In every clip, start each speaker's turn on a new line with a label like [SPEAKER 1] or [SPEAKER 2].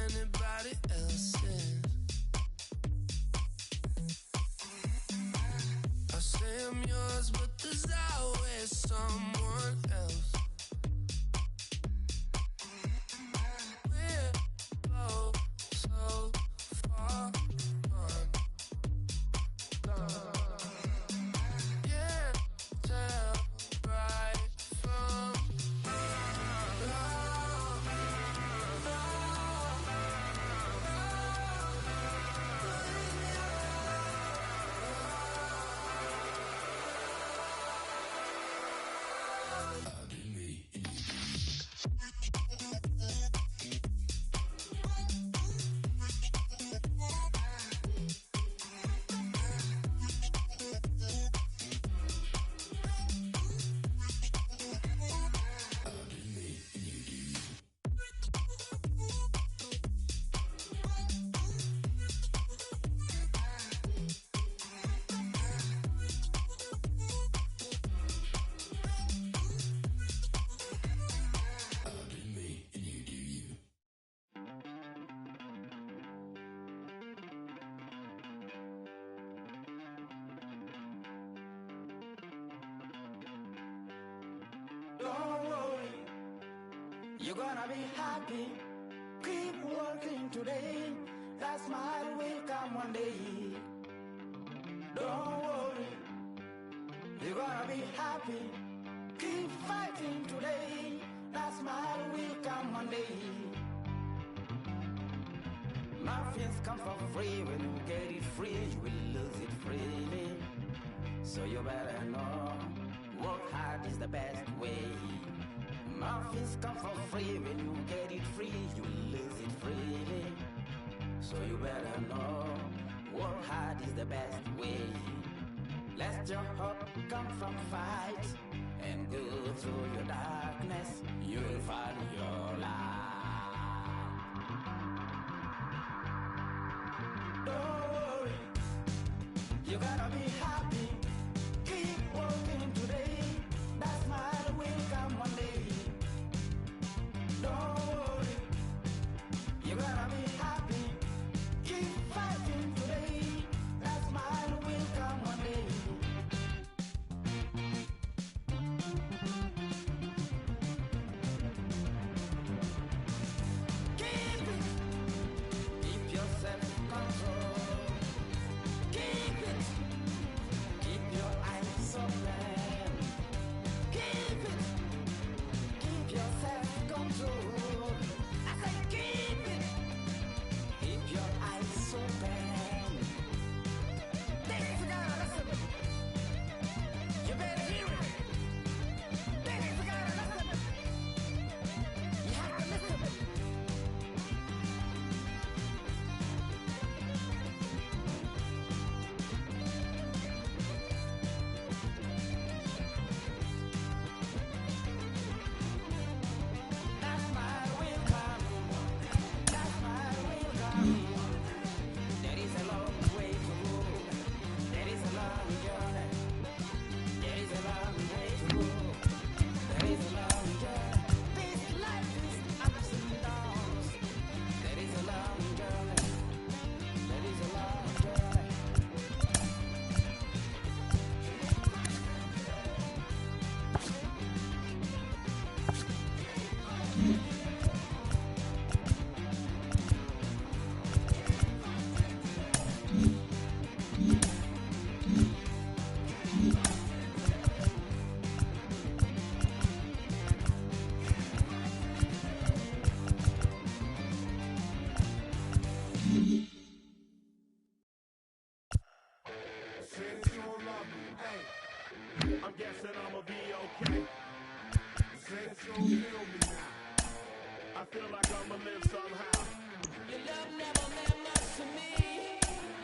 [SPEAKER 1] anybody else's. I say I'm yours, but there's always someone else. We're both so far gone. Can't tell right from wrong. I'll be me and you.
[SPEAKER 2] Don't worry, you're gonna be happy. Keep working today, that smile will come one day. Don't worry, you're gonna be happy. Keep fighting today, that smile will come one day. Muffins come for free, when you get it free, you will lose it freely. So you better know, work hard is the best way. Muffins come for free, when you get it free, you lose it freely. So you better know, work hard is the best way. Let your hope come from fight, and go through your darkness, you will find your light. Don't worry, you gotta be happy. Keep working today, that smile will come one day. Don't worry, you gotta be happy. Keep fighting today, that smile will come one day. Keep it, keep your self-control. Keep it, keep your eyes open. Keep it, keep your self-control. I say keep it, keep your eyes open. Ladies and gentlemen, listen. You better hear it. Ladies and gentlemen, listen. You have to listen. That smile will come. That smile will come. There is a long way to go. There is a long journey. There is a long way to go. There is a long journey. This life is ups and downs. There is a long journey. There is a long journey.
[SPEAKER 3] Since you don't love me, hey, I'm guessing I'ma be okay. Since you don't feel me now, I feel like I'ma live somehow.
[SPEAKER 1] Your love never meant much to me.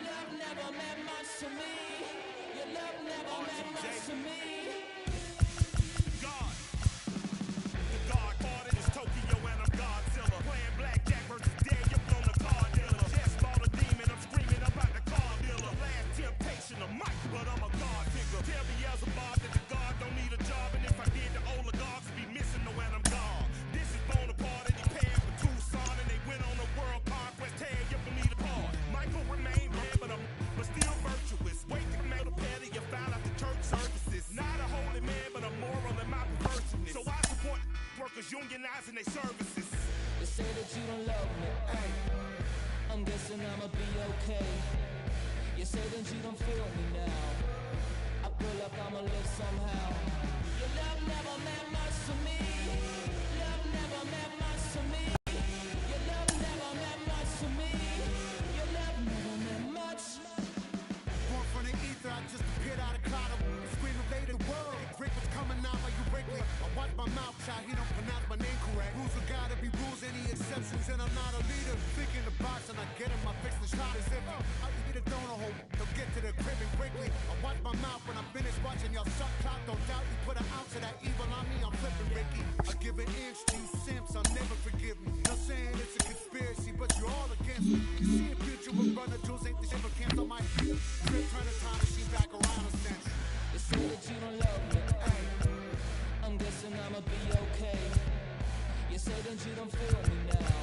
[SPEAKER 1] Love never meant much to me. Your love never meant much to me.
[SPEAKER 3] God, the God party is Tokyo and I'm Godzilla. Playing blackjack versus Daniel on the car dealer. Just bought a demon, I'm screaming about the car dealer. Last temptation of Mike, but I'm a God figure. Tell me as a bar that the God don't need a job, and if I did, the oligarchs would be missing the when I'm gone. This is Bonaparte and he paired with Tucson, and they went on a world utilizing their services.
[SPEAKER 1] They say that you don't love me. I'm guessing I'ma be okay. You say that you don't feel me now. I feel like I'ma live somehow. Your love never meant much to me. Love never meant much to me. Your love never meant much to me. Your love never meant much.
[SPEAKER 4] Born from the ether, I just appeared out of cloud. Scream invaded the world. Drink was coming out like you Wrigley. I watch my mouth shot, he don't pronounce my name correct. Rules have gotta be rules, any exceptions, and I'm not a leader. Thinking the box and I get him, I fix the shot as if I eat a donut hole. They'll get to the crib and quickly. I watch my mouth when I'm finished watching y'all suck clock. Don't doubt you put an ounce of that evil on me, I'm flipping Ricky. I give an inch to you simps, I'll never forgive me. Not saying it's a conspiracy, but you're all against me. You see a future with runner jewels, ain't the shit but cancel my feet. Trip, turn the time machine back around a sense.
[SPEAKER 1] They say that you don't love me. I'm guessing I'ma be okay. You say that you don't feel me now.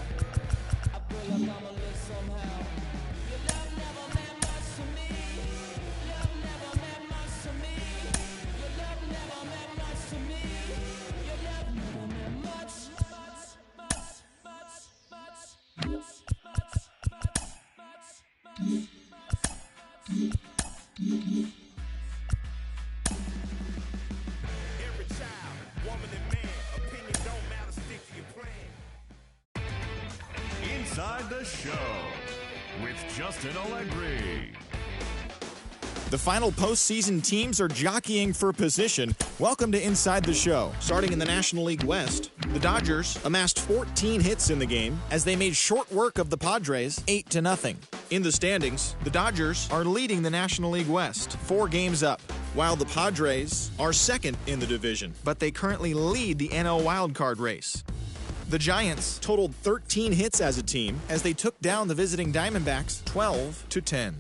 [SPEAKER 1] I feel like I'ma live somehow. Your love never meant much to me. Love never meant much to me. Your love never meant much to me. Your love never meant much.
[SPEAKER 3] Every child, woman and man, opinion don't matter, stick to your plan.
[SPEAKER 5] Inside the Show with Justin Allegri.
[SPEAKER 6] The final postseason teams are jockeying for position. Welcome to Inside the Show. Starting in the National League West, the Dodgers amassed 14 hits in the game as they made short work of the Padres 8-0. In the standings, the Dodgers are leading the National League West, 4 games up, while the Padres are second in the division, but they currently lead the NL wildcard race. The Giants totaled 13 hits as a team as they took down the visiting Diamondbacks 12-10.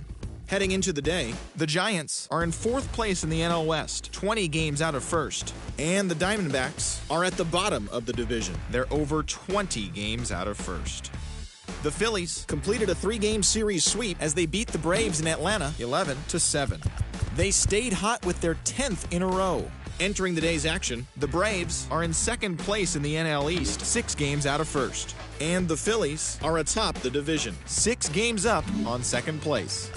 [SPEAKER 6] Heading into the day, the Giants are in 4th place in the NL West, 20 games out of first, and the Diamondbacks are at the bottom of the division. They're over 20 games out of first. The Phillies completed a 3-game series sweep as they beat the Braves in Atlanta 11-7. They stayed hot with their 10th in a row. Entering the day's action, the Braves are in 2nd place in the NL East, 6 games out of first. And the Phillies are atop the division, 6 games up on 2nd place.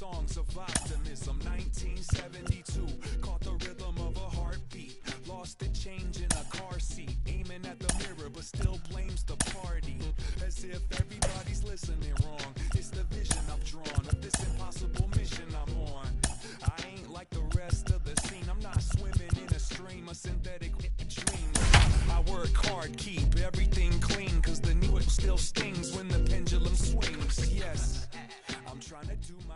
[SPEAKER 7] songs of optimism. 1972, caught the rhythm of a heartbeat. Lost the change in a car seat. Aiming at the mirror, but still blames the party. As if everybody's listening wrong. It's the vision I've drawn of this impossible mission I'm on. I ain't like the rest of the city. work hard, keep everything clean, cause the new it still stings when the pendulum swings. Yes, I'm trying to do my...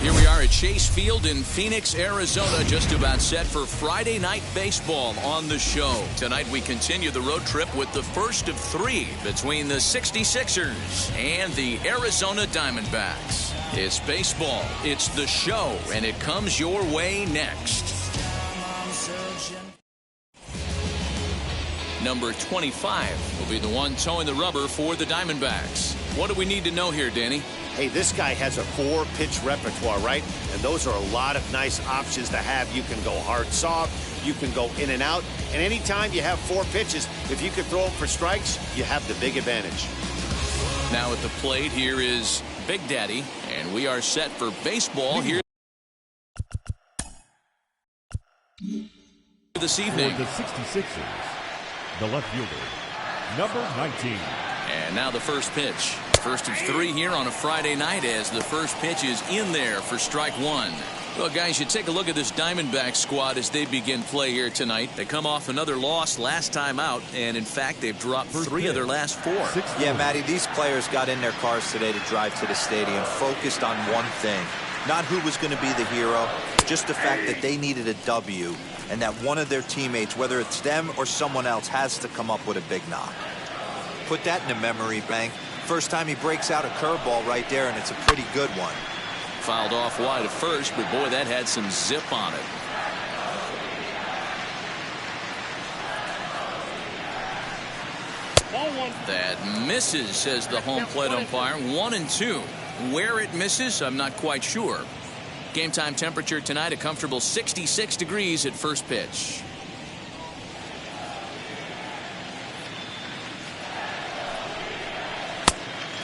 [SPEAKER 8] Here we are at Chase Field in Phoenix, Arizona, just about set for Friday night baseball on the show. Tonight we continue the road trip with the first of three between the 66ers and the Arizona Diamondbacks. It's baseball, it's the show, and it comes your way next. Number 25 will be the one towing the rubber for the Diamondbacks. What do we need to know here, Danny?
[SPEAKER 9] Hey, this guy has a 4-pitch repertoire, right? And those are a lot of nice options to have. You can go hard, soft. You can go in and out. And anytime you have 4 pitches, if you can throw them for strikes, you have the big advantage.
[SPEAKER 8] Now at the plate, here is Big Daddy, and we are set for baseball here this evening.
[SPEAKER 5] For the 66ers, the left fielder, number 19.
[SPEAKER 8] And now the first pitch. First of three here on a Friday night as the first pitch is in there for strike one. Well, guys, you take a look at this Diamondback squad as they begin play here tonight. They come off another loss last time out, and in fact, they've dropped 3 of their last 4.
[SPEAKER 10] Yeah, Matty, these players got in their cars today to drive to the stadium, focused on one thing. Not who was going to be the hero, just the fact that they needed a W, and that one of their teammates, whether it's them or someone else, has to come up with a big knock. Put that in the memory bank. First time he breaks out a curveball right there, and it's a pretty good one.
[SPEAKER 8] Fouled off wide at first, but boy, that had some zip on it. That misses, says the home plate umpire. 1-2. Where it misses, I'm not quite sure. Game time temperature tonight, a comfortable 66 degrees at first pitch.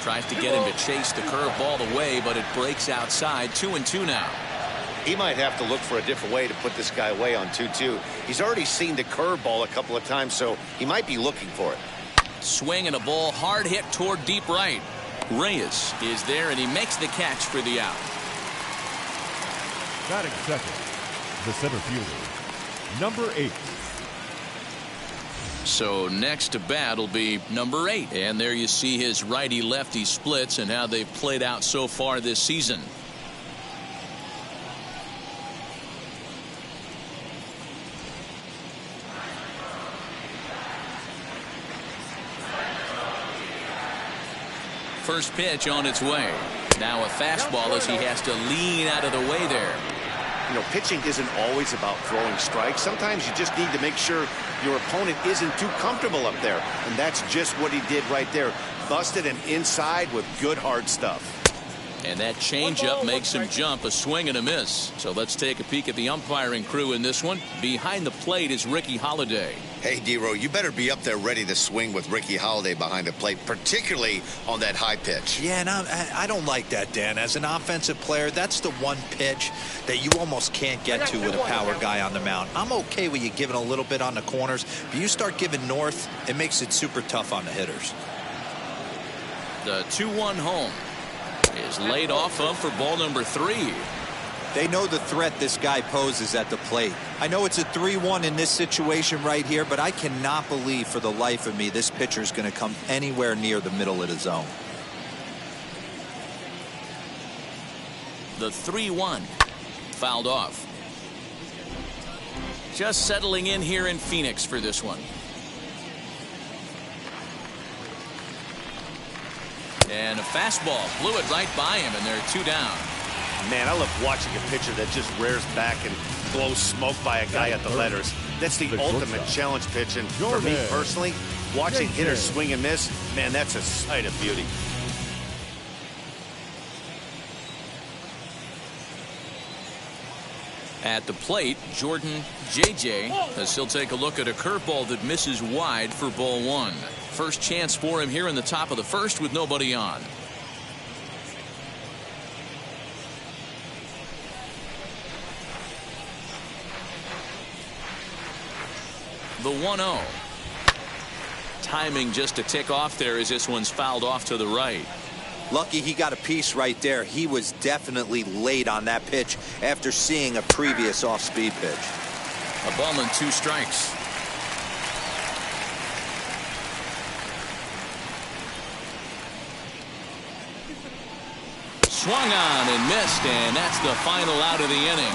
[SPEAKER 8] Tries to get him to chase the curveball away, but it breaks outside. 2-2 now.
[SPEAKER 9] He might have to look for a different way to put this guy away on 2-2. He's already seen the curveball a couple of times, so he might be looking for it.
[SPEAKER 8] Swing and a ball hard hit toward deep right. Reyes is there, and he makes the catch for the out.
[SPEAKER 5] Batting second, the center fielder, number 8.
[SPEAKER 8] So next to bat will be number 8. And there you see his righty-lefty splits and how they've played out so far this season. First pitch on its way. Now a fastball as he has to lean out of the way there.
[SPEAKER 9] You know, pitching isn't always about throwing strikes. Sometimes you just need to make sure your opponent isn't too comfortable up there. And that's just what he did right there. Busted him inside with good hard stuff.
[SPEAKER 8] And that changeup makes him jump, a swing and a miss. So let's take a peek at the umpiring crew in this one. Behind the plate is Ricky Holiday.
[SPEAKER 11] Hey, D-Row, you better be up there ready to swing with Ricky Holiday behind the plate, particularly on that high pitch.
[SPEAKER 10] Yeah, and I don't like that, Dan. As an offensive player, that's the one pitch that you almost can't get to with a power guy on the mound. I'm okay with you giving a little bit on the corners, but you start giving north, it makes it super tough on the hitters.
[SPEAKER 8] The 2-1 home is laid off of for ball number 3.
[SPEAKER 10] They know the threat this guy poses at the plate. I know it's a 3-1 in this situation right here, but I cannot believe for the life of me this pitcher is going to come anywhere near the middle of the zone.
[SPEAKER 8] The 3-1 fouled off. Just settling in here in Phoenix for this one. And a fastball blew it right by him, and they're 2 down.
[SPEAKER 9] Man, I love watching a pitcher that just rears back and blows smoke by a guy at the letters. That's the ultimate challenge pitch. And for me personally, watching hitters swing and miss, man, that's a sight of beauty.
[SPEAKER 8] At the plate, Jordan JJ as he'll take a look at a curveball that misses wide for ball 1. First chance for him here in the top of the first with nobody on. The 1-0. Timing just to tick off there as this one's fouled off to the right.
[SPEAKER 10] Lucky he got a piece right there. He was definitely late on that pitch after seeing a previous off-speed pitch.
[SPEAKER 8] A ball and 2 strikes. Swung on and missed, and that's the final out of the inning.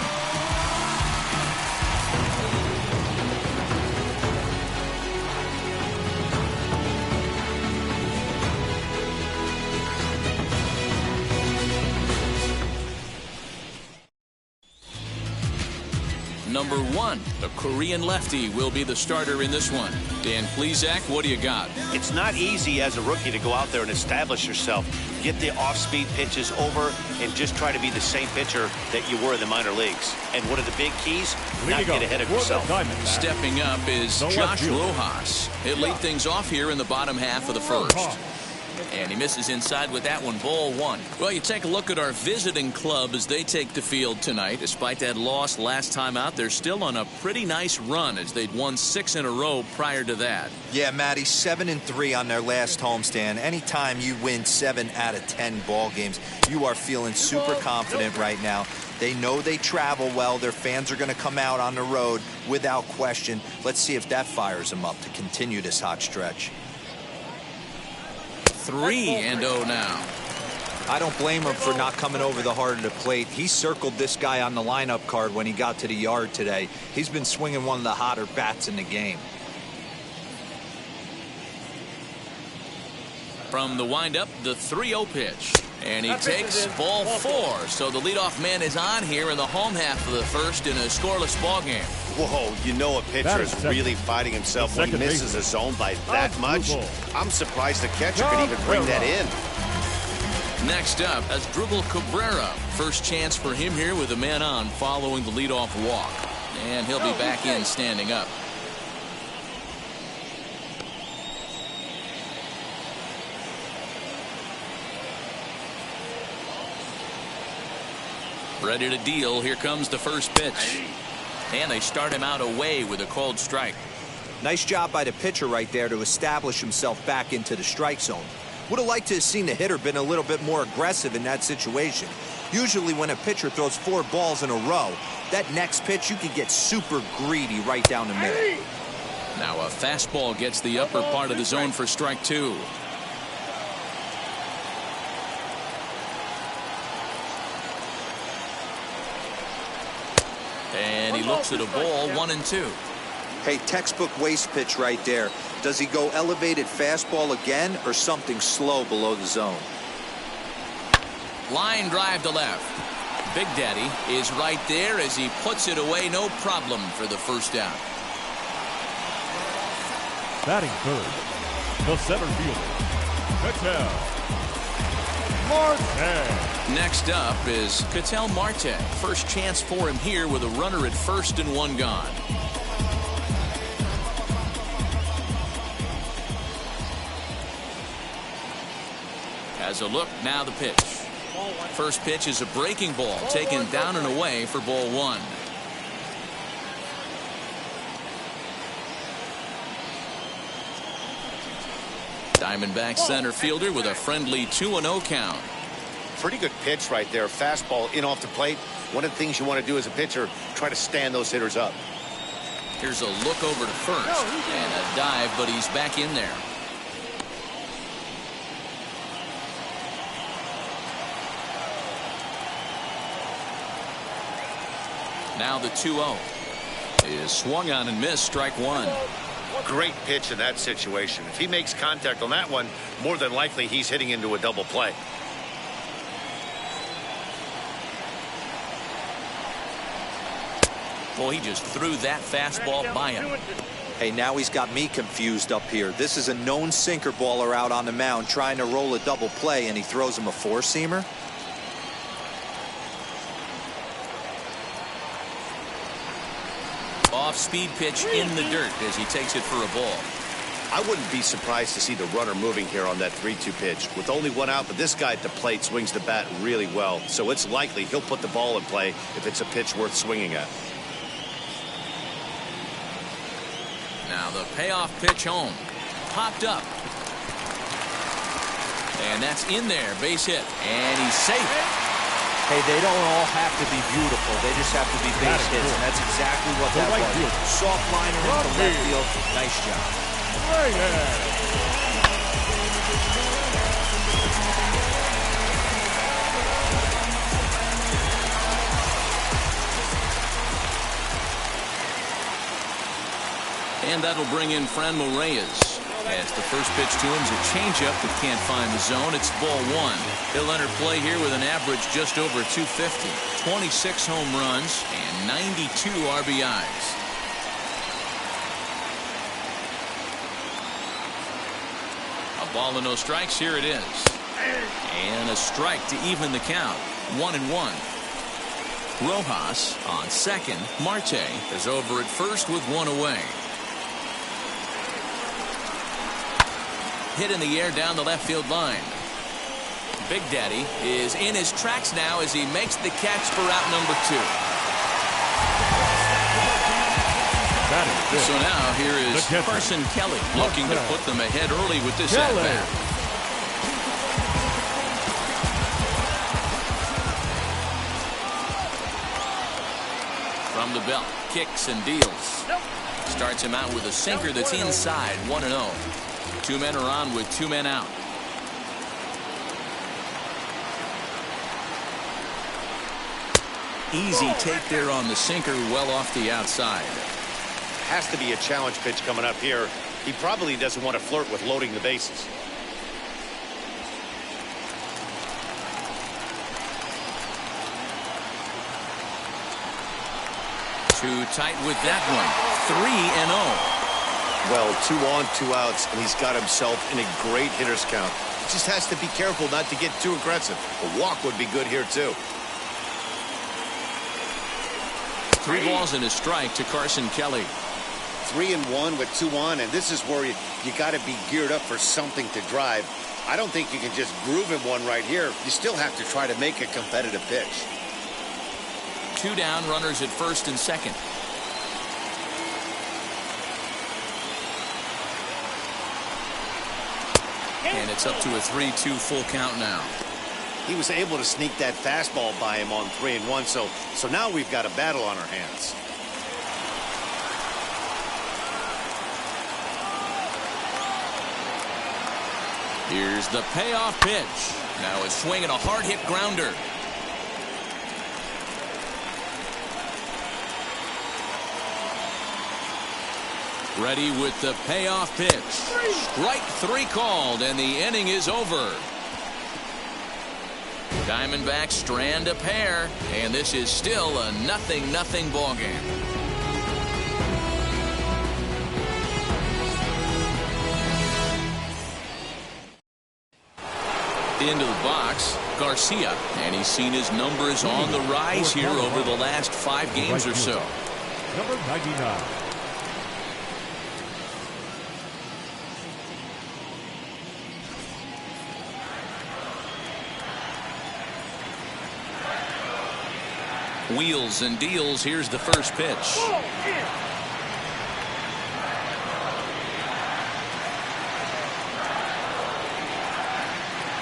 [SPEAKER 8] Number 1, the Korean lefty, will be the starter in this one. Dan Plesac, what do you got?
[SPEAKER 9] It's not easy as a rookie to go out there and establish yourself, get the off-speed pitches over, and just try to be the same pitcher that you were in the minor leagues. And one of the big keys, not get ahead of yourself.
[SPEAKER 8] Stepping up is Josh Rojas. He'll lead things off here in the bottom half of the first. And he misses inside with that one, ball 1. Well, you take a look at our visiting club as they take the field tonight. Despite that loss last time out, they're still on a pretty nice run as they'd won 6 in a row prior to that.
[SPEAKER 10] Yeah, Matty, 7-3 on their last homestand. Anytime you win 7 out of 10 ball games, you are feeling super confident right now. They know they travel well. Their fans are going to come out on the road without question. Let's see if that fires them up to continue this hot stretch.
[SPEAKER 8] 3-0 now.
[SPEAKER 10] I don't blame him for not coming over the heart of the plate. He circled this guy on the lineup card when he got to the yard today. He's been swinging one of the hotter bats in the game.
[SPEAKER 8] From the windup, the 3-0 pitch. And he takes ball 4. So the leadoff man is on here in the home half of the first in a scoreless ball game.
[SPEAKER 9] Whoa, you know a pitcher is really fighting himself when he misses a zone by that much. I'm surprised the catcher could even bring that in.
[SPEAKER 8] Next up, Asdrubal Cabrera. First chance for him here with a man on following the leadoff walk. And he'll be back in standing up. Ready to deal. Here comes the first pitch. And they start him out away with a called strike.
[SPEAKER 10] Nice job by the pitcher right there to establish himself back into the strike zone. Would have liked to have seen the hitter been a little bit more aggressive in that situation. Usually when a pitcher throws 4 balls in a row, that next pitch you can get super greedy right down the middle.
[SPEAKER 8] Now a fastball gets the upper part of the zone for strike 2. And he looks at a ball, 1-2.
[SPEAKER 10] Hey, textbook waste pitch right there. Does he go elevated fastball again or something slow below the zone?
[SPEAKER 8] Line drive to left. Big Daddy is right there as he puts it away, no problem for the first down.
[SPEAKER 5] Batting third, the center fielder, Ketel Marte.
[SPEAKER 8] Next up is Ketel Marte. First chance for him here with a runner at first and 1 gone. As a look, now the pitch. First pitch is a breaking ball taken down and away for ball 1. Diamondback center fielder with a friendly 2-0 count.
[SPEAKER 9] Pretty good pitch right there. Fastball in off the plate. One of the things you want to do as a pitcher, try to stand those hitters up.
[SPEAKER 8] Here's a look over to first and a dive, but he's back in there. Now the 2-0 is swung on and missed, strike 1.
[SPEAKER 9] Great pitch in that situation. If he makes contact on that one, more than likely he's hitting into a double play.
[SPEAKER 8] Boy, he just threw that fastball by him.
[SPEAKER 10] Hey, now he's got me confused up here. This is a known sinker baller out on the mound trying to roll a double play, and he throws him a 4-seamer.
[SPEAKER 8] Off-speed pitch in the dirt as he takes it for a ball.
[SPEAKER 9] I wouldn't be surprised to see the runner moving here on that 3-2 pitch. With only 1 out, but this guy at the plate swings the bat really well, so it's likely he'll put the ball in play if it's a pitch worth swinging at.
[SPEAKER 8] Now the payoff pitch home. Popped up. And that's in there. Base hit. And he's safe.
[SPEAKER 10] Hey, they don't all have to be beautiful. They just have to be base hits, and that's exactly what that was. Soft liner into left field. Nice job.
[SPEAKER 8] And that'll bring in Franmil Reyes. As the first pitch to him is a changeup that can't find the zone. It's ball one. He'll enter play here with an average just over 250. 26 home runs and 92 RBIs. A ball and no strikes. Here it is. And a strike to even the count. 1-1. Rojas on second. Marte is over at first with one away. Hit in the air down the left field line. Big Daddy is in his tracks now as he makes the catch for out number 2. So now here is Carson Kelly looking to put them ahead early with this at-bat. From the belt, kicks and deals. Starts him out with a sinker that's inside, 1-0. 2 men are on with 2 men out. Easy take there on the sinker, well off the outside.
[SPEAKER 9] Has to be a challenge pitch coming up here. He probably doesn't want to flirt with loading the bases.
[SPEAKER 8] Too tight with that one. 3-0.
[SPEAKER 9] Well, 2 on, 2 outs, and he's got himself in a great hitter's count. He just has to be careful not to get too aggressive. A walk would be good here, too.
[SPEAKER 8] 3 balls and a strike to Carson Kelly.
[SPEAKER 9] 3-1 with 2 on, and this is where you got to be geared up for something to drive. I don't think you can just groove him one right here. You still have to try to make a competitive pitch.
[SPEAKER 8] 2 down, runners at first and second. And it's up to a 3-2 full count now.
[SPEAKER 9] He was able to sneak that fastball by him on 3-1, so now we've got a battle on our hands.
[SPEAKER 8] Here's the payoff pitch. Now a swing and a hard hit grounder. Ready with the payoff pitch. Strike 3 called, and the inning is over. Diamondbacks strand a pair, and this is still a 0-0 ball game. Into the box, Garcia, and he's seen his numbers on the rise here over the last 5 games or so.
[SPEAKER 5] Number 99.
[SPEAKER 8] Wheels and deals. Here's the first pitch.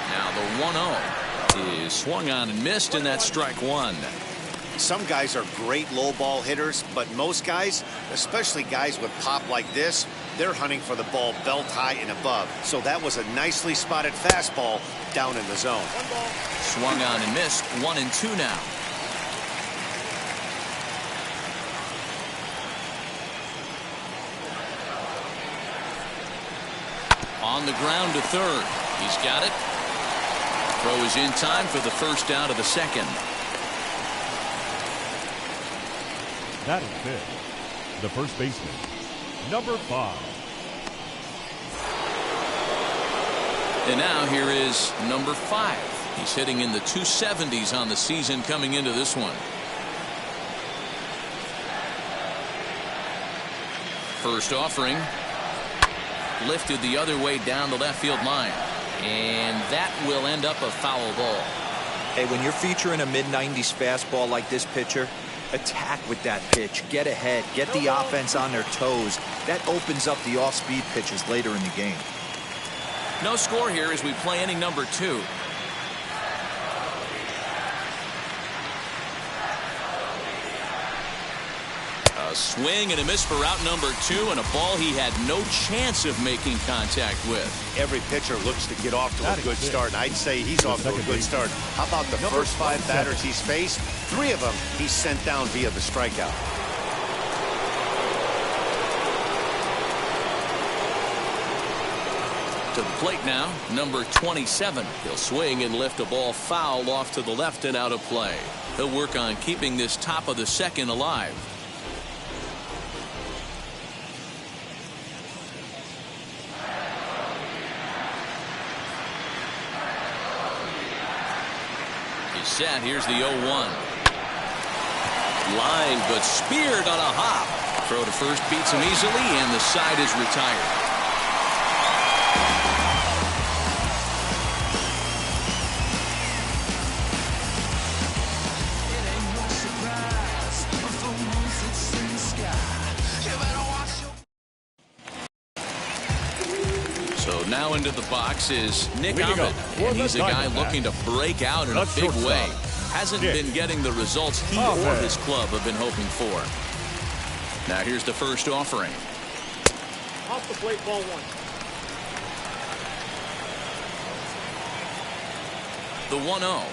[SPEAKER 8] Now the 1-0 is swung on and missed, and that's strike 1.
[SPEAKER 9] Some guys are great low ball hitters, but most guys, especially guys with pop like this, they're hunting for the ball belt high and above. So that was a nicely spotted fastball down in the zone.
[SPEAKER 8] Swung on and missed. 1-2 now. On the ground to third. He's got it. Throw is in time for the first out of the second.
[SPEAKER 5] That is it. The first baseman, number 5.
[SPEAKER 8] And now here is number 5. He's hitting in the 270s on the season coming into this one. First offering. Lifted the other way down the left field line. And that will end up a foul ball.
[SPEAKER 10] Hey, when you're featuring a mid-90s fastball like this pitcher, attack with that pitch. Get ahead. Get the offense on their toes. That opens up the off-speed pitches later in the game.
[SPEAKER 8] No score here as we play inning number 2. A swing and a miss for out number 2, and a ball he had no chance of making contact with.
[SPEAKER 9] Every pitcher looks to get off to a good start, and I'd say he's off to a good start. How about the first 5 batters he's faced? 3 of them he's sent down via the strikeout.
[SPEAKER 8] To the plate now, number 27. He'll swing and lift a ball foul off to the left and out of play. He'll work on keeping this top of the second alive. He's set. Here's the 0-1. Line, but speared on a hop. Throw to first beats him easily, and the side is retired. So now into the box is Nick Ahmed, and he's a guy looking to break out in a big way. Hasn't been getting the results he or his club have been hoping for. Now here's the first offering.
[SPEAKER 12] Off the plate, ball 1.
[SPEAKER 8] The 1-0.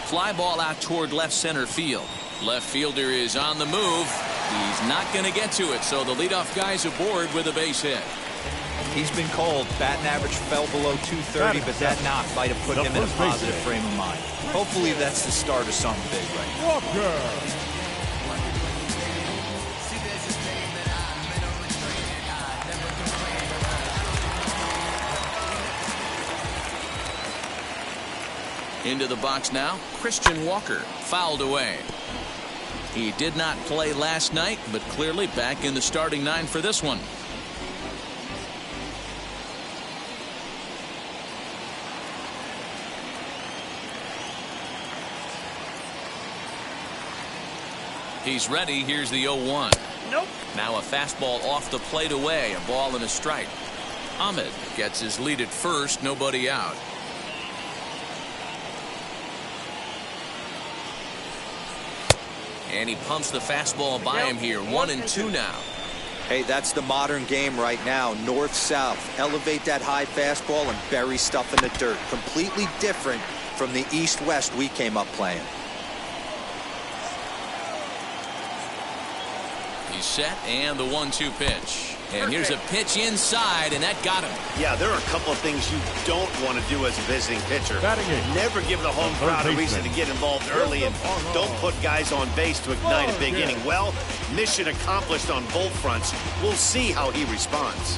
[SPEAKER 8] Fly ball out toward left center field. Left fielder is on the move. He's not going to get to it, so the leadoff guy's aboard with a base hit.
[SPEAKER 10] He's been called. Batting average fell below 230, but that knock might have put him in a positive frame of mind. Hopefully that's the start of something big right now.
[SPEAKER 8] Into the box now, Christian Walker, fouled away. He did not play last night, but clearly back in the starting 9 for this one. He's ready. Here's the 0-1.
[SPEAKER 12] Nope.
[SPEAKER 8] Now a fastball off the plate away, a ball and a strike. Ahmed gets his lead at first, nobody out. And he pumps the fastball by him here. 1-2 now.
[SPEAKER 10] Hey, that's the modern game right now. North-south. Elevate that high fastball and bury stuff in the dirt. Completely different from the east-west we came up playing.
[SPEAKER 8] He's set, and the 1-2 pitch. And here's a pitch inside, and that got him.
[SPEAKER 9] Yeah, there are a couple of things you don't want to do as a visiting pitcher. Never give the home crowd a reason to get involved early, and don't put guys on base to ignite a big inning. Well, mission accomplished on both fronts. We'll see how he responds.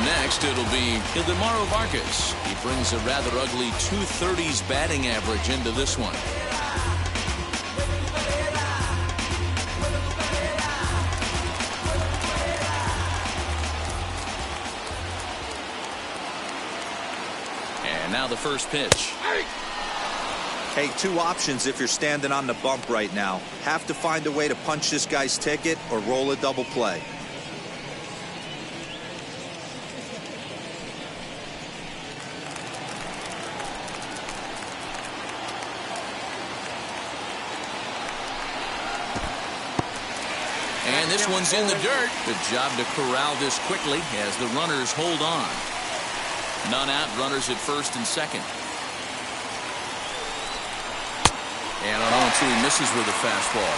[SPEAKER 8] Next, it'll be Ildemaro Vargas. He brings a rather ugly 230s batting average into this one. Now the first pitch.
[SPEAKER 10] Hey, 2 options if you're standing on the bump right now. Have to find a way to punch this guy's ticket or roll a double play.
[SPEAKER 8] And this one's in the dirt. Good job to corral this quickly as the runners hold on. None out, runners at first and second. And on 0-2, he misses with a fastball.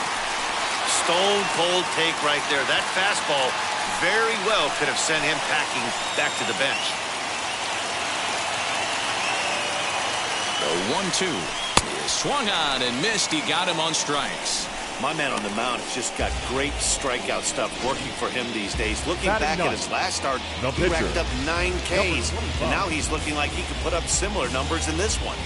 [SPEAKER 9] Stone cold take right there. That fastball very well could have sent him packing back to the bench.
[SPEAKER 8] The 1-2 is swung on and missed. He got him on strikes.
[SPEAKER 9] My man on the mound has just got great strikeout stuff working for him these days. Looking back at his last start, he racked up 9 Ks, and now he's looking like he could put up similar numbers in this one.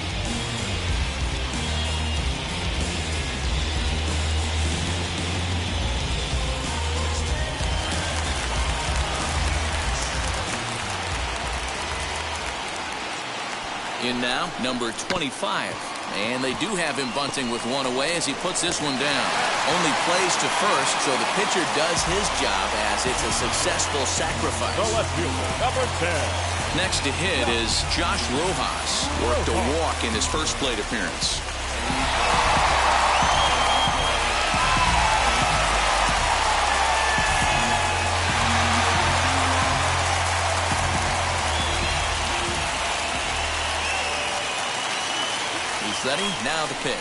[SPEAKER 8] In now, number 25. And they do have him bunting with 1 away as he puts this one down. Only plays to first, so the pitcher does his job as it's a successful sacrifice.
[SPEAKER 5] The left fielder, number 10.
[SPEAKER 8] Next to hit is Josh Rojas. Worked a walk in his first plate appearance. is ready. Now the pitch.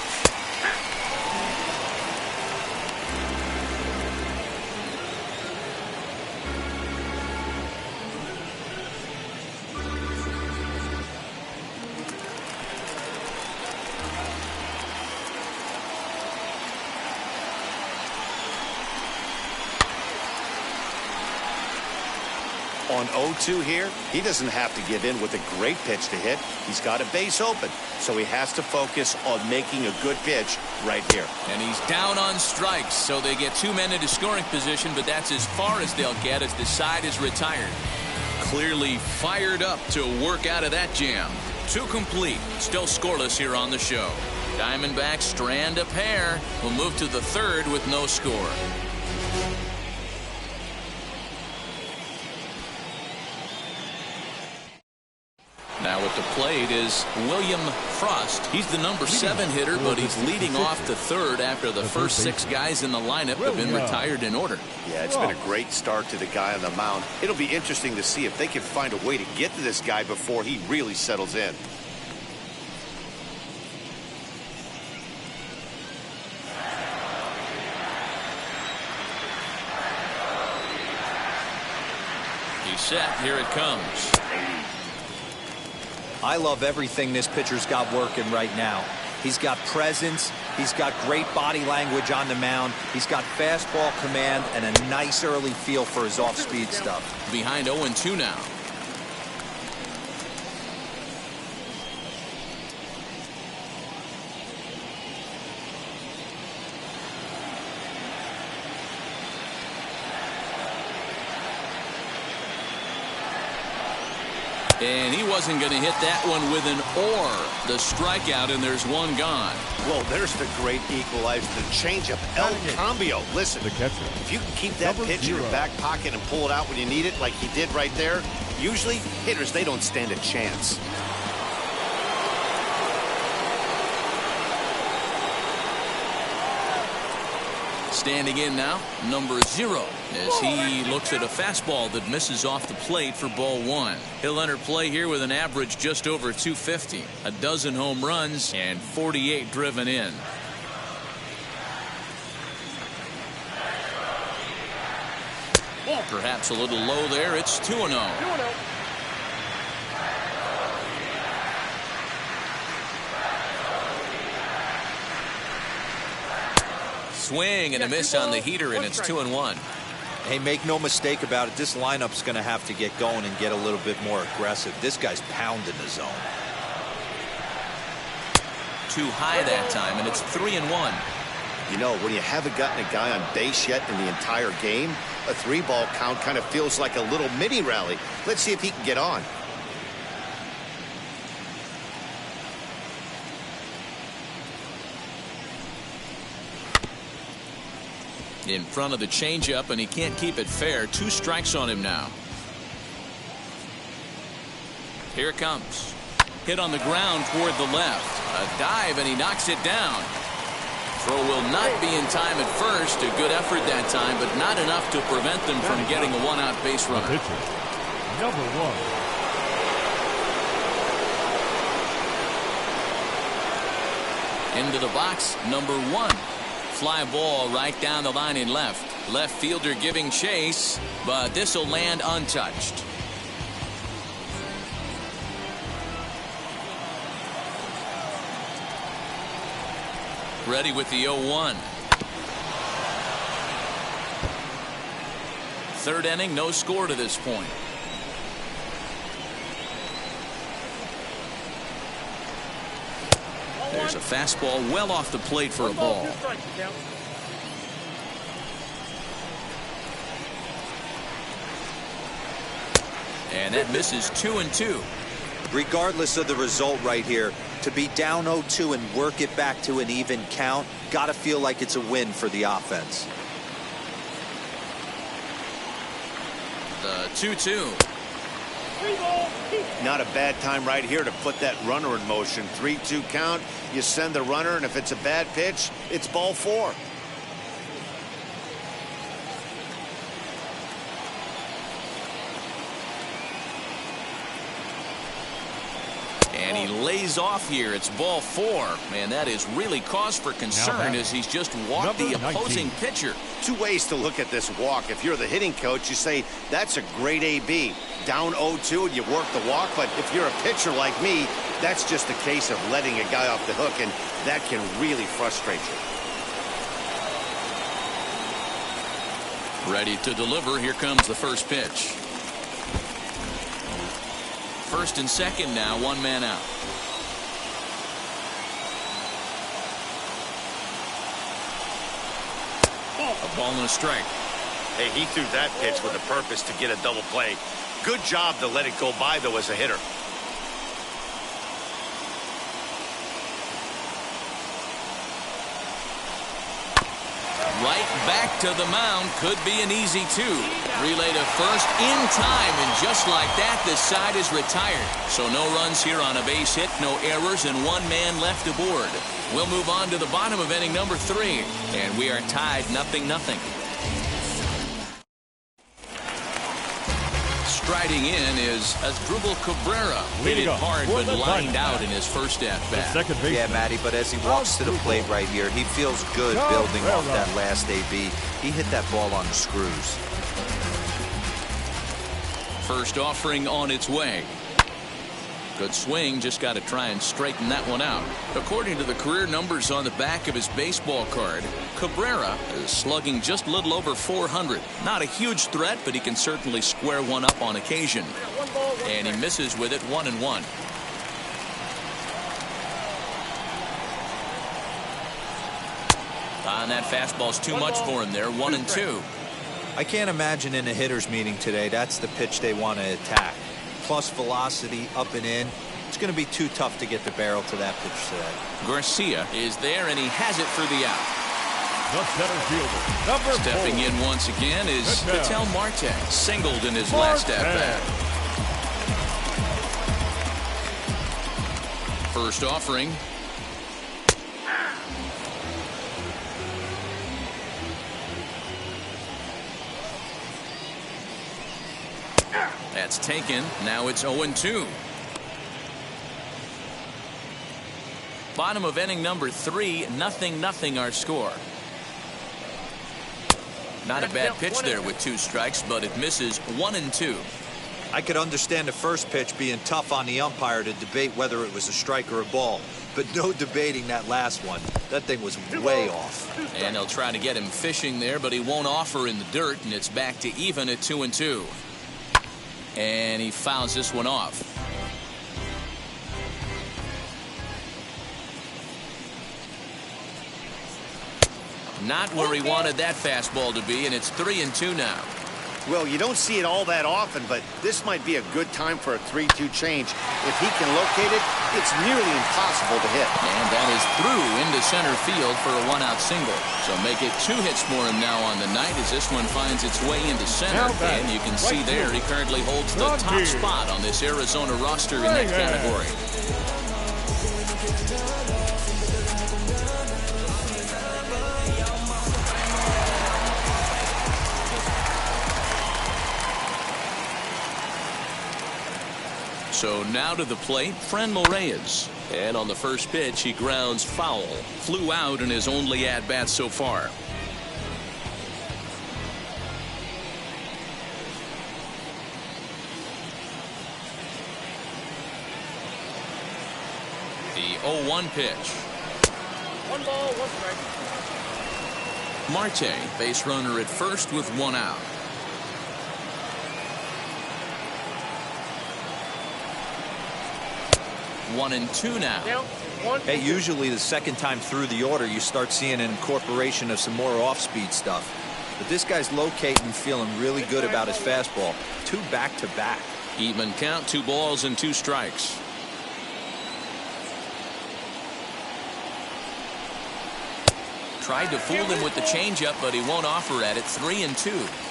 [SPEAKER 9] On 0-2 here, he doesn't have to give in with a great pitch to hit. He's got a base open, so he has to focus on making a good pitch right here.
[SPEAKER 8] And he's down on strikes, so they get 2 men into scoring position, but that's as far as they'll get as the side is retired. Clearly fired up to work out of that jam. 2 complete, still scoreless here on the show. Diamondbacks strand a pair. We'll move to the 3rd with no score. Now at the plate is William Frost. He's the number 7 hitter, but he's leading off the 3rd after the first 6 guys in the lineup have been retired in order.
[SPEAKER 9] Yeah, it's been a great start to the guy on the mound. It'll be interesting to see if they can find a way to get to this guy before he really settles in.
[SPEAKER 8] He's set. Here it comes.
[SPEAKER 10] I love everything this pitcher's got working right now. He's got presence. He's got great body language on the mound. He's got fastball command and a nice early feel for his off-speed stuff.
[SPEAKER 8] Behind 0-2 now. And he wasn't going to hit that one with an or. The strikeout, and there's 1 gone.
[SPEAKER 9] Well, there's the great equalizer, the changeup, El Cambio. Listen,
[SPEAKER 5] The catcher.
[SPEAKER 9] if you can keep that pitch in your back pocket and pull it out when you need it like he did right there, usually hitters, they don't stand a chance.
[SPEAKER 8] Standing in now, number 0, as he looks at a fastball that misses off the plate for ball 1. He'll enter play here with an average just over 250, a dozen home runs, and 48 driven in. Perhaps a little low there. It's 2-0. Swing and a miss on the heater, and it's 2-1.
[SPEAKER 10] Hey, make no mistake about it. This lineup's going to have to get going and get a little bit more aggressive. This guy's pounding the zone.
[SPEAKER 8] Too high that time, and it's 3-1.
[SPEAKER 9] You know, when you haven't gotten a guy on base yet in the entire game, a 3-ball count kind of feels like a little mini rally. Let's see if he can get on.
[SPEAKER 8] In front of the changeup, and he can't keep it fair. 2 strikes on him now. Here it comes. Hit on the ground toward the left. A dive, and he knocks it down. Throw will not be in time at first. A good effort that time, but not enough to prevent them from getting a 1-out base runner.
[SPEAKER 5] Pitcher, number 1.
[SPEAKER 8] Into the box, number 1. Fly ball right down the line in left. Left fielder giving chase, but this will land untouched. Ready with the 0-1. 3rd inning, no score to this point. There's a fastball well off the plate for a ball. And that misses 2-2.
[SPEAKER 10] Regardless of the result right here, to be down 0-2 and work it back to an even count, gotta feel like it's a win for the offense.
[SPEAKER 8] The 2-2.
[SPEAKER 9] Not a bad time right here to put that runner in motion. 3-2 count. You send the runner, and if it's a bad pitch, it's ball 4.
[SPEAKER 8] And he he lays off here. It's ball 4. Man, that is really cause for concern as he's just walked the opposing pitcher.
[SPEAKER 9] Two ways to look at this walk. If you're the hitting coach, you say, that's a great AB. Down 0-2 and you work the walk. But if you're a pitcher like me, that's just a case of letting a guy off the hook, and that can really frustrate you.
[SPEAKER 8] Ready to deliver. Here comes the first pitch. First and second now, one man out. A ball and a strike.
[SPEAKER 9] Hey, he threw that pitch with a purpose to get a double play. Good job to let it go by, though, as a hitter.
[SPEAKER 8] Right back to the mound. Could be an easy 2. Relay to first in time, and just like that, this side is retired. So no runs here on a base hit, no errors, and one man left aboard. We'll move on to the bottom of inning number 3, and we are tied 0-0. Striding in is Asdrubal Cabrera. Hit it hard, but lined out in his first at-bat.
[SPEAKER 10] Yeah, Matty, but as he walks to the plate right here, he feels good building off that last AB. He hit that ball on the screws.
[SPEAKER 8] First offering on its way. Good swing, just got to try and straighten that one out. According to the career numbers on the back of his baseball card, Cabrera is slugging just a little over 400. Not a huge threat, but he can certainly square one up on occasion. And he misses with it 1-1. And that fastball's too much for him there, 1-2.
[SPEAKER 10] I can't imagine in a hitter's meeting today that's the pitch they want to attack. Plus velocity up and in. It's going to be too tough to get the barrel to that pitch today.
[SPEAKER 8] Garcia is there, and he has it for the out.
[SPEAKER 5] The center fielder, number 4.
[SPEAKER 8] Stepping in once again is Vital Marte, singled in his last at-bat. First offering. That's taken. Now it's 0-2. Bottom of inning number 3, 0-0 our score. Not a bad pitch there with 2 strikes, but it misses 1-2.
[SPEAKER 10] I could understand the first pitch being tough on the umpire to debate whether it was a strike or a ball, but no debating that last one. That thing was way off.
[SPEAKER 8] And they'll try to get him fishing there, but he won't offer in the dirt, and it's back to even at 2-2. And he fouls this one off. Not where he wanted that fastball to be, and it's 3-2 now.
[SPEAKER 9] Well, you don't see it all that often, but this might be a good time for a 3-2 change. If he can locate it, it's nearly impossible to hit.
[SPEAKER 8] And that is through into center field for a 1-out single. So make it 2 hits for him now on the night as this one finds its way into center. And you can see there he currently holds the top spot on this Arizona roster in that category. So now to the plate, Franmil Reyes. And on the first pitch, he grounds foul. Flew out in his only at-bat so far. The 0-1 pitch.
[SPEAKER 12] 1 ball, 1 strike.
[SPEAKER 8] Marte, base runner at first with 1 out. 1-2 now.
[SPEAKER 10] Hey, usually the second time through the order you start seeing an incorporation of some more off-speed stuff. But this guy's locating, feeling really good about his fastball. 2 back-to-back.
[SPEAKER 8] Even count, 2 balls and 2 strikes. Tried to fool him with the changeup, but he won't offer at it. 3-2.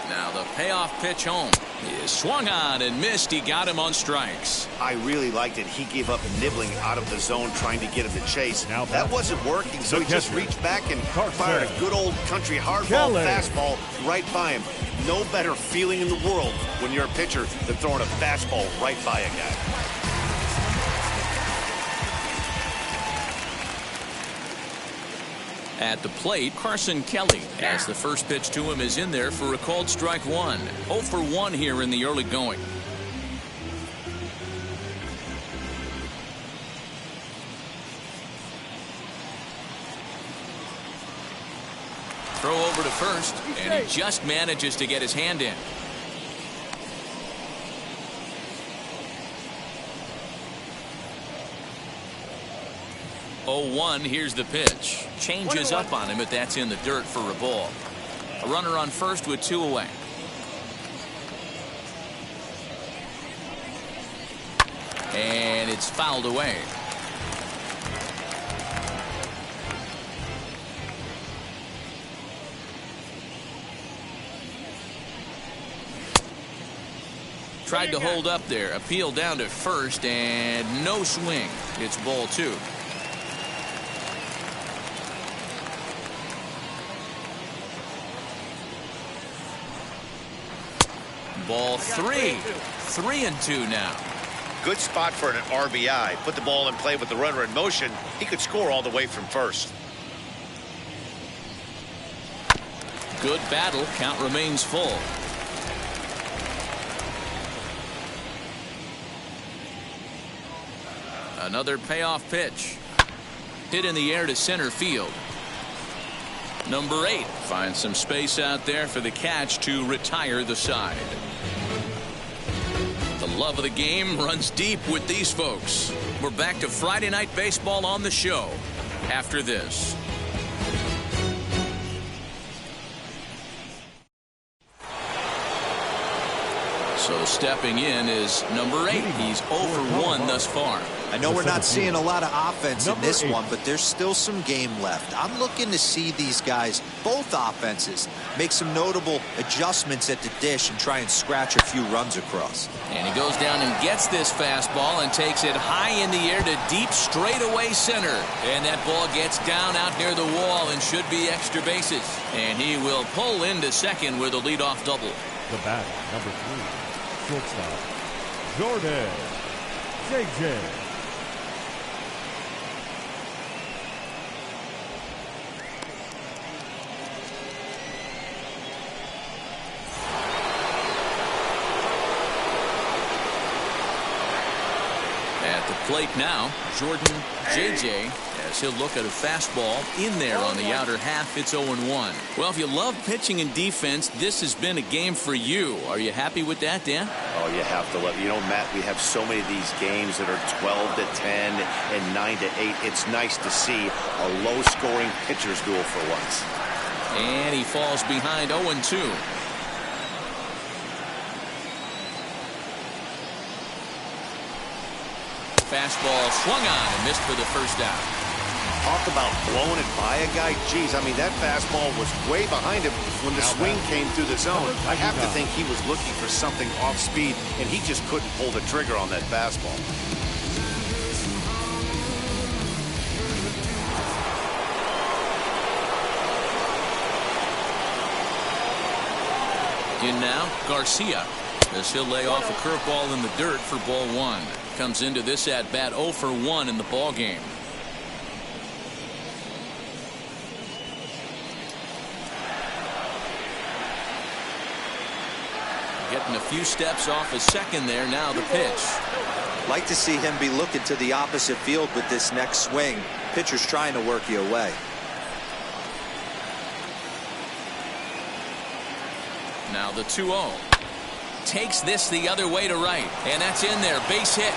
[SPEAKER 8] Now the payoff pitch home. He swung on and missed. He got him on strikes.
[SPEAKER 9] I really liked it. He gave up nibbling out of the zone trying to get him to chase.
[SPEAKER 5] Now
[SPEAKER 9] that wasn't working, so he just reached back and fired a good old country hardball fastball right by him. No better feeling in the world when you're a pitcher than throwing a fastball right by a guy.
[SPEAKER 8] At the plate, Carson Kelly, as the first pitch to him is in there for a called strike one. 0 for 1 here in the early going. Throw over to first, and he just manages to get his hand in. Oh, 1, here's the pitch. Changes up on him, but that's in the dirt for a ball. A runner on first with 2 away. And it's fouled away. Tried to hold up there. Appeal down to first, and no swing. It's ball 2. Ball 3. 3-2 now.
[SPEAKER 9] Good spot for an RBI. Put the ball in play with the runner in motion. He could score all the way from first.
[SPEAKER 8] Good battle. Count remains full. Another payoff pitch. Hit in the air to center field. Number 8 finds some space out there for the catch to retire the side. The love of the game runs deep with these folks. We're back to Friday Night Baseball on the show after this. So stepping in is number 8. He's 0 for 1 thus far.
[SPEAKER 10] I know we're not seeing a lot of offense in this one, but there's still some game left. I'm looking to see these guys, both offenses, make some notable adjustments at the dish and try and scratch a few runs across.
[SPEAKER 8] And he goes down and gets this fastball and takes it high in the air to deep straightaway center. And that ball gets down out near the wall and should be extra bases. And he will pull into second with a leadoff double.
[SPEAKER 5] The bat, number 3, shortstop, Jordan J.J.
[SPEAKER 8] At the plate now, Jordan J.J. as he'll look at a fastball in there on the outer half. It's 0-1. Well, if you love pitching and defense, this has been a game for you. Are you happy with that, Dan?
[SPEAKER 9] Oh, you have to love. You know, Matt, we have so many of these games that are 12-10 and 9-8. It's nice to see a low-scoring pitcher's duel for once.
[SPEAKER 8] And he falls behind 0-2. Fastball swung on and missed for the first out.
[SPEAKER 9] Talk about blowing it by a guy. Geez, I mean, that fastball was way behind him when the swing came through the zone. I have to think he was looking for something off speed, and he just couldn't pull the trigger on that fastball.
[SPEAKER 8] In now, Garcia, as he'll lay off a curveball in the dirt for ball 1. Comes into this at bat 0 for 1 in the ball game. Getting a few steps off his second there. Now the pitch.
[SPEAKER 10] Like to see him be looking to the opposite field with this next swing. Pitcher's trying to work you away.
[SPEAKER 8] Now the 2-0. Takes this the other way to right, and that's in there. Base hit.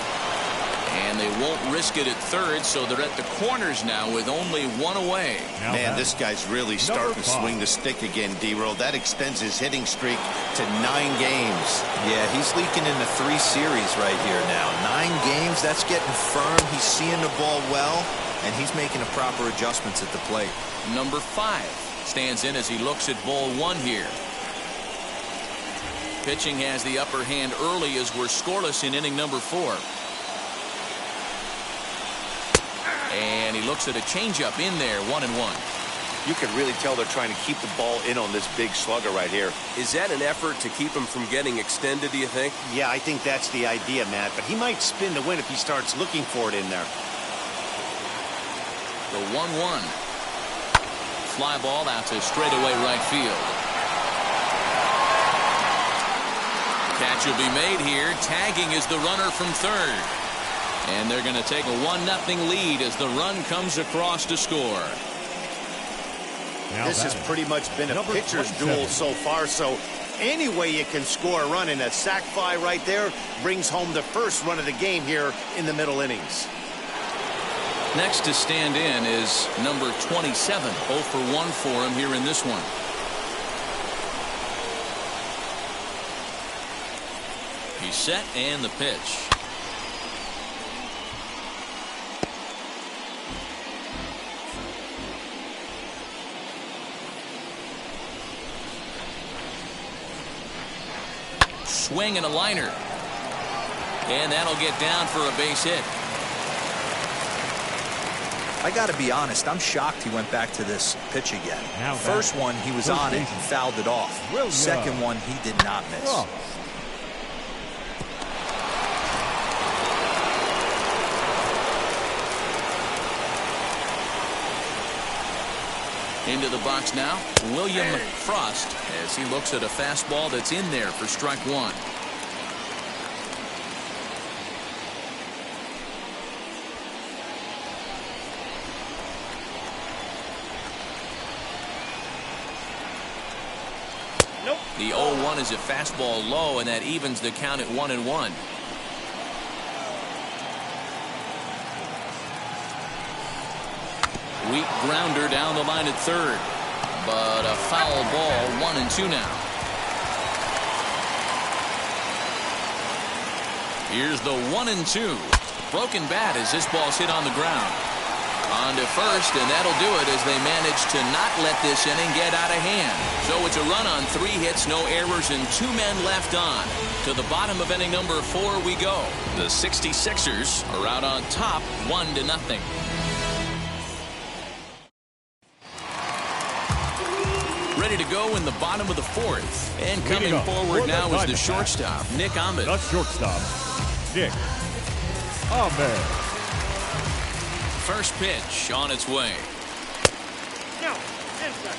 [SPEAKER 8] And they won't risk it at third, so they're at the corners now with only 1 away.
[SPEAKER 9] Man, this guy's really starting to swing the stick again, D-Roll. That extends his hitting streak to 9 games.
[SPEAKER 10] Yeah, he's leaking into 3 series right here now. 9 games, that's getting firm. He's seeing the ball well, and he's making the proper adjustments at the plate.
[SPEAKER 8] Number 5 stands in as he looks at ball 1 here. Pitching has the upper hand early as we're scoreless in inning number 4. And he looks at a changeup in there, 1-1.
[SPEAKER 9] You can really tell they're trying to keep the ball in on this big slugger right here.
[SPEAKER 13] Is that an effort to keep him from getting extended, do you think?
[SPEAKER 9] Yeah, I think that's the idea, Matt. But he might spin to win if he starts looking for it in there.
[SPEAKER 8] The 1-1. Fly ball out to straightaway right field. Catch will be made here. Tagging is the runner from third. And they're going to take a 1-0 lead as the run comes across to score.
[SPEAKER 5] Now
[SPEAKER 9] this has pretty much been a pitcher's duel so far, so any way you can score a run, in a sac fly right there brings home the first run of the game here in the middle innings.
[SPEAKER 8] Next to stand in is number 27. 0 for 1 for him here in this one. He's set and the pitch. Swing and a liner. And that'll get down for a base hit.
[SPEAKER 10] I got to be honest, I'm shocked he went back to this pitch again. First one, he was on it and fouled it off. Second one, he did not miss.
[SPEAKER 8] Into the box now, William Frost, as he looks at a fastball that's in there for strike 1.
[SPEAKER 13] Nope.
[SPEAKER 8] The 0-1 is a fastball low, and that evens the count at 1-1. Weak grounder down the line at third, but a foul ball. 1-2 now. Here's the 1-2. Broken bat as this ball's hit on the ground. On to first, and that'll do it as they manage to not let this inning get out of hand. So it's a run on 3 hits, no errors, and 2 men left on. To the bottom of inning number 4 we go. The 66ers are out on top, 1-0. Ready to go in the bottom of the 4th. And coming forward now is the shortstop, Nick Ahmed.
[SPEAKER 5] The shortstop, Nick Ahmed.
[SPEAKER 8] First pitch on its way.
[SPEAKER 12] No, inside.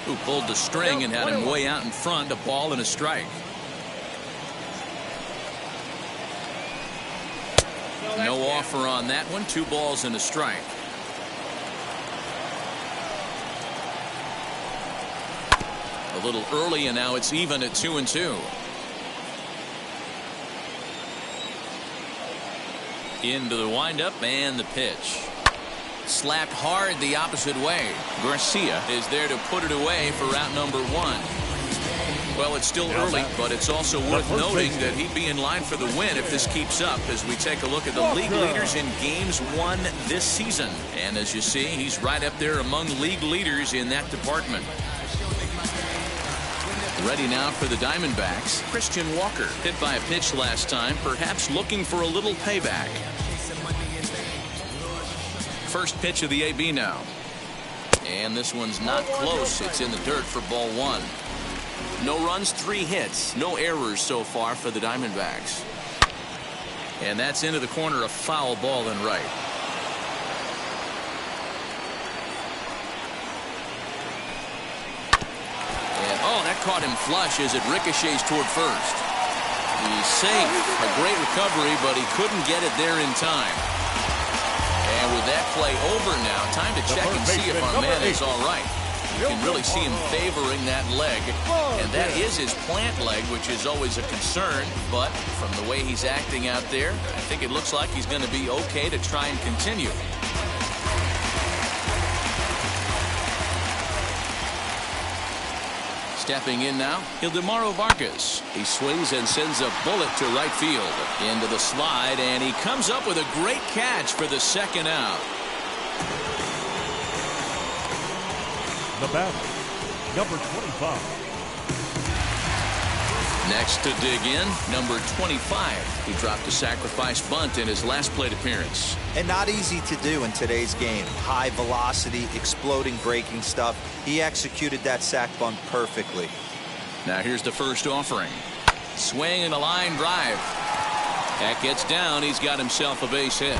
[SPEAKER 8] Who pulled the string and had him way out in front. A ball and a strike. No offer on that one. 2 balls and a strike. A little early, and now it's even at 2-2. Into the windup and the pitch. Slapped hard the opposite way. Garcia is there to put it away for out number 1. Well, it's still early, but it's also worth noting that he'd be in line for the win if this keeps up as we take a look at the league leaders in games won this season. And as you see, he's right up there among league leaders in that department. Ready now for the Diamondbacks. Christian Walker hit by a pitch last time, perhaps looking for a little payback. First pitch of the AB now. And this one's not close. It's in the dirt for ball 1. No runs, 3 hits, no errors so far for the Diamondbacks. And that's into the corner, a foul ball and right. And oh, that caught him flush as it ricochets toward first. He's safe, a great recovery, but he couldn't get it there in time. And with that play over now, time to check and see if our man is all right. You can really see him favoring that leg, and that is his plant leg, which is always a concern, but from the way he's acting out there, I think it looks like he's going to be okay to try and continue. Stepping in now, Ildemaro Vargas. He swings and sends a bullet to right field. Into the slide, and he comes up with a great catch for the second out.
[SPEAKER 5] The batter, number 25.
[SPEAKER 8] Next to dig in, number 25. He dropped a sacrifice bunt in his last plate appearance.
[SPEAKER 10] And not easy to do in today's game. High velocity, exploding breaking stuff. He executed that sac bunt perfectly.
[SPEAKER 8] Now here's the first offering. Swing and a line drive. That gets down. He's got himself a base hit.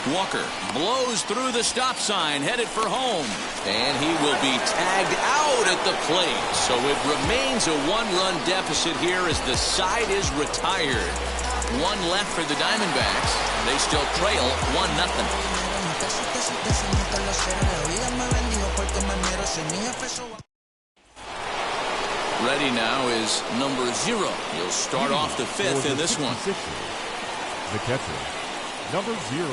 [SPEAKER 8] Walker blows through the stop sign, headed for home. And he will be tagged out at the plate. So it remains a one-run deficit here as the side is retired. One left for the Diamondbacks. They still trail 1-0. Ready now is number 0. He'll start off the 5th in this one.
[SPEAKER 5] The catcher, number 0.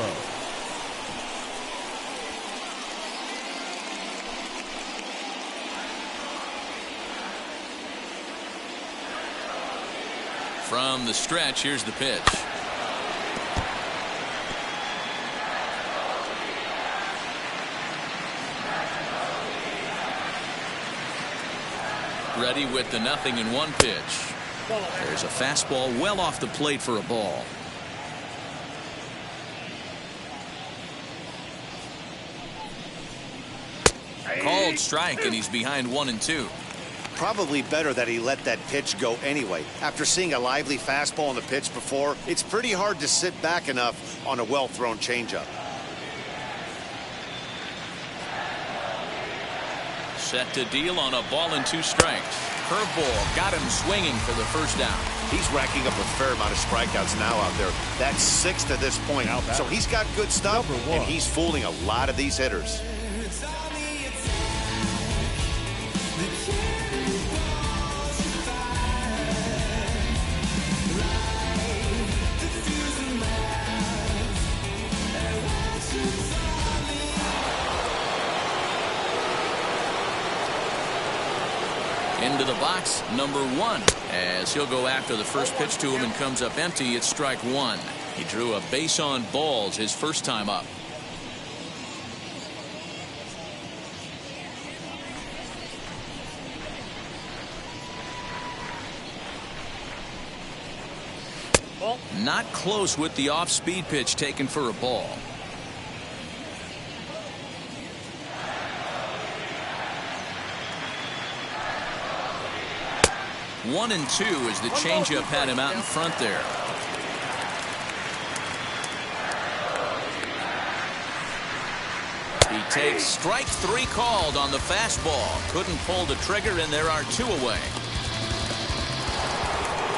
[SPEAKER 8] From the stretch, here's the pitch. Ready with the 0-1 pitch. There's a fastball well off the plate for a ball. Called strike, and he's behind 1-2.
[SPEAKER 9] Probably better that he let that pitch go anyway. After seeing a lively fastball on the pitch before, it's pretty hard to sit back enough on a well-thrown changeup.
[SPEAKER 8] Set to deal on a ball and 2 strikes. Curveball got him swinging for the first down.
[SPEAKER 9] He's racking up a fair amount of strikeouts now out there. That's 6 to this point. So he's got good stuff, and he's fooling a lot of these hitters.
[SPEAKER 8] Into the box, number 1, as he'll go after the first pitch to him and comes up empty. It's strike 1. He drew a base on balls his first time up. Not close with the off-speed pitch taken for a ball. One and 2 as the changeup had him out in front there. He takes strike 3 called on the fastball. Couldn't pull the trigger, and there are 2 away.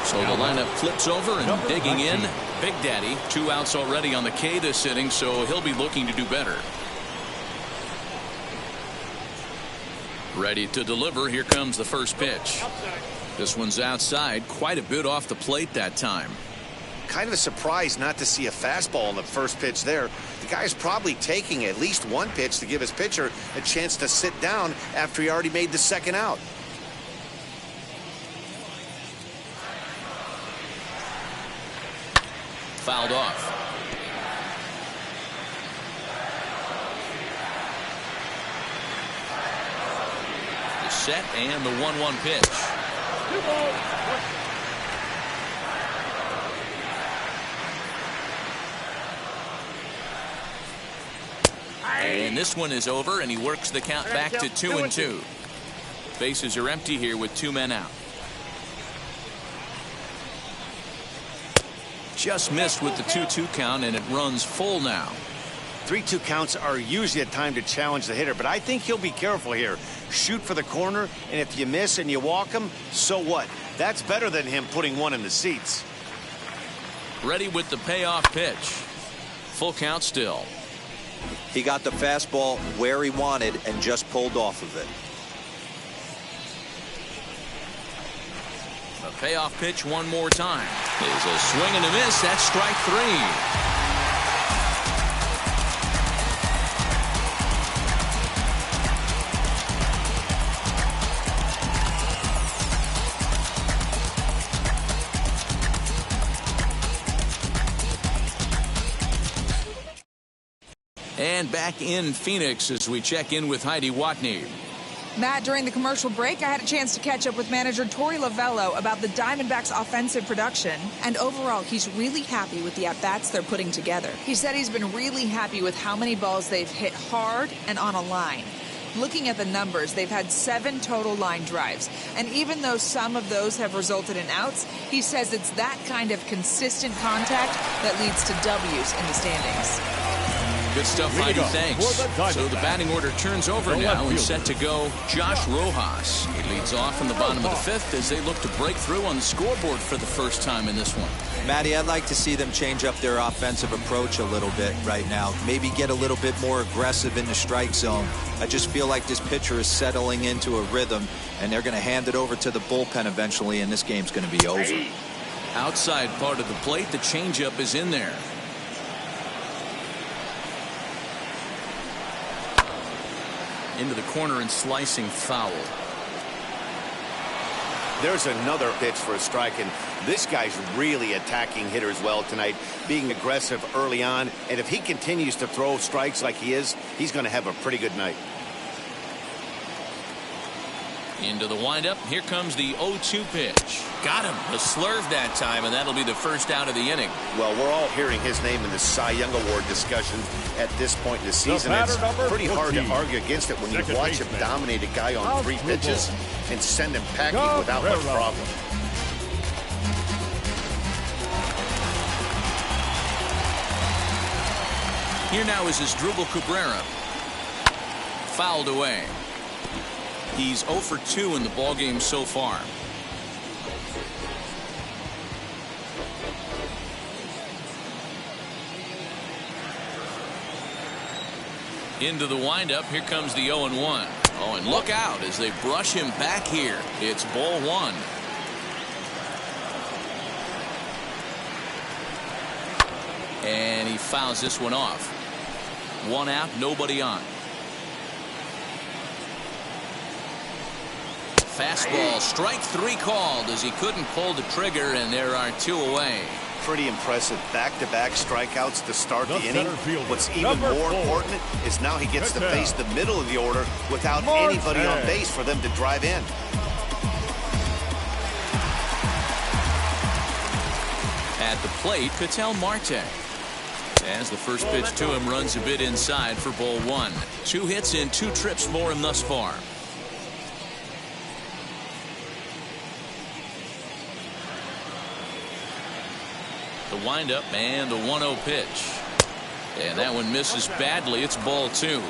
[SPEAKER 8] So the lineup flips over and digging in. Big Daddy, 2 outs already on the K this inning, so he'll be looking to do better. Ready to deliver. Here comes the first pitch. This one's outside, quite a bit off the plate that time.
[SPEAKER 9] Kind of a surprise not to see a fastball on the first pitch there. The guy's probably taking at least 1 pitch to give his pitcher a chance to sit down after he already made the second out.
[SPEAKER 8] Fouled off. The set and the 1-1 pitch. And this one is over, and he works the count back to 2-2. Bases are empty here with 2 men out. Just missed with the 2-2 count, and it runs full now.
[SPEAKER 9] 3-2 counts are usually a time to challenge the hitter, but I think he'll be careful here. Shoot for the corner, and if you miss and you walk him, so what? That's better than him putting 1 in the seats.
[SPEAKER 8] Ready with the payoff pitch. Full count still.
[SPEAKER 10] He got the fastball where he wanted and just pulled off of it.
[SPEAKER 8] The payoff pitch one more time. Is a swing and a miss. That's strike 3. And back in Phoenix as we check in with Heidi Watney.
[SPEAKER 14] Matt, during the commercial break, I had a chance to catch up with manager Torey Lavello about the Diamondbacks' offensive production. And overall, he's really happy with the at-bats they're putting together. He said he's been really happy with how many balls they've hit hard and on a line. Looking at the numbers, they've had 7 total line drives. And even though some of those have resulted in outs, he says it's that kind of consistent contact that leads to W's in the standings.
[SPEAKER 8] Good stuff, Heidi. Thanks. So the batting order turns over now and set to go Josh Rojas. He leads off in the bottom of the 5th as they look to break through on the scoreboard for the first time in this one.
[SPEAKER 10] Matty, I'd like to see them change up their offensive approach a little bit right now. Maybe get a little bit more aggressive in the strike zone. I just feel like this pitcher is settling into a rhythm, and they're going to hand it over to the bullpen eventually, and this game's going to be over.
[SPEAKER 8] Outside part of the plate, the changeup is in there. Into the corner and slicing foul.
[SPEAKER 9] There's another pitch for a strike, and this guy's really attacking hitters well tonight, being aggressive early on. And if he continues to throw strikes like he is, he's going to have a pretty good night.
[SPEAKER 8] Into the windup. Here comes the 0-2 pitch. Got him. A slurve that time, and that'll be the first out of the inning.
[SPEAKER 9] Well, we're all hearing his name in the Cy Young Award discussion at this point in the season. It's pretty hard to argue against it when you watch him dominate a guy on 3 pitches and send him packing without much problem.
[SPEAKER 8] Here now is his Drupal Cabrera. Fouled away. He's 0 for 2 in the ballgame so far. Into the windup. Here comes the 0-1. Oh, and look out as they brush him back here. It's ball 1. And he fouls this one off. 1 out, nobody on. Fastball, strike 3 called as he couldn't pull the trigger, and there are 2 away.
[SPEAKER 9] Pretty impressive back-to-back strikeouts to start the inning. What's even more important is now he gets to face the middle of the order without anybody on base for them to drive in.
[SPEAKER 8] At the plate, Ketel Marte. As the first pitch to him runs a bit inside for ball 1. 2 hits in 2 trips for him thus far. The windup and the 1-0 pitch. And that one misses badly. It's ball 2.